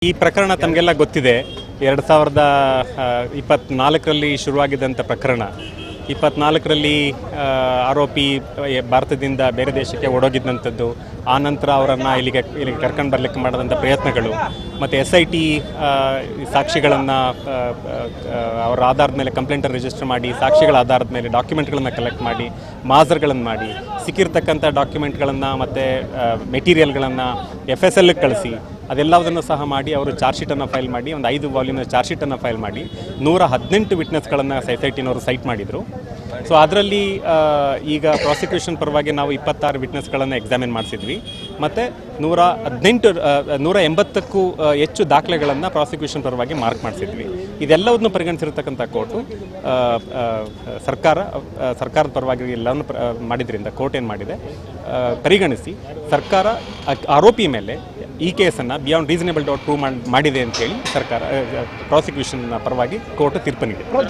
ಈ ಪ್ರಕರಣ ತಮಗೆಲ್ಲ ಗೊತ್ತಿದೆ. 2024ರಲ್ಲಿ ಶುರುವಾಗಿದ್ದಂಥ ಪ್ರಕರಣ. 24ರಲ್ಲಿ ಆರೋಪಿ ಭಾರತದಿಂದ ಬೇರೆ ದೇಶಕ್ಕೆ ಓಡೋಗಿದ್ದಂಥದ್ದು, ಆನಂತರ ಅವರನ್ನು ಇಲ್ಲಿಗೆ ಕರ್ಕೊಂಡು ಬರಲಿಕ್ಕೆ ಮಾಡಿದಂಥ ಪ್ರಯತ್ನಗಳು, ಮತ್ತು SIT ಸಾಕ್ಷಿಗಳನ್ನು ಅವರ ಆಧಾರದ ಮೇಲೆ ಕಂಪ್ಲೇಂಟನ್ನು ರಿಜಿಸ್ಟರ್ ಮಾಡಿ, ಸಾಕ್ಷಿಗಳ ಆಧಾರದ ಮೇಲೆ ಡಾಕ್ಯುಮೆಂಟ್ಗಳನ್ನು ಕಲೆಕ್ಟ್ ಮಾಡಿ, ಮಾಜರ್ಗಳನ್ನು ಮಾಡಿ, ಸಿಕ್ಕಿರ್ತಕ್ಕಂಥ ಡಾಕ್ಯುಮೆಂಟ್ಗಳನ್ನು ಮತ್ತು ಮೆಟೀರಿಯಲ್ಗಳನ್ನು FSLಗೆ ಕಳಿಸಿ, ಅದೆಲ್ಲದನ್ನು ಸಹ ಮಾಡಿ ಅವರು ಚಾರ್ಜ್ ಶೀಟನ್ನು ಫೈಲ್ ಮಾಡಿ, ಒಂದು 5 ವಾಲ್ಯೂಮ್ನ ಚಾರ್ಜ್ ಶೀಟನ್ನು ಫೈಲ್ ಮಾಡಿ 118 ವಿಟ್ನೆಸ್ಗಳನ್ನು SITನವರು ಸೈಟ್ ಮಾಡಿದರು. ಸೊ ಅದರಲ್ಲಿ ಈಗ ಪ್ರಾಸಿಕ್ಯೂಷನ್ ಪರವಾಗಿ ನಾವು 26 ವಿಟ್ನೆಸ್ಗಳನ್ನು ಎಕ್ಸಾಮಿನ್ ಮಾಡಿಸಿದ್ವಿ, ಮತ್ತು 180ಕ್ಕೂ ಹೆಚ್ಚು ದಾಖಲೆಗಳನ್ನು ಪ್ರಾಸಿಕ್ಯೂಷನ್ ಪರವಾಗಿ ಮಾರ್ಕ್ ಮಾಡಿಸಿದ್ವಿ. ಇದೆಲ್ಲವನ್ನು ಪರಿಗಣಿಸಿರ್ತಕ್ಕಂಥ ಕೋರ್ಟು ಸರ್ಕಾರದ ಪರವಾಗಿ ಎಲ್ಲವನ್ನು ಮಾಡಿದ್ರಿಂದ ಕೋರ್ಟ್ ಏನು ಮಾಡಿದೆ, ಪರಿಗಣಿಸಿ ಸರ್ಕಾರ ಆರೋಪಿ ಮೇಲೆ ಈ ಕೇಸನ್ನು ಬಿಯಾಂಡ್ ರೀಸನೇಬಲ್ ಡೌಟ್ ಪ್ರೂವ್ ಮಾಡಿದೆ ಅಂತೇಳಿ ಸರ್ಕಾರ ಪ್ರಾಸಿಕ್ಯೂಷನ್ ಪರವಾಗಿ ಕೋರ್ಟ್ ತೀರ್ಪು ನೀಡಿದೆ.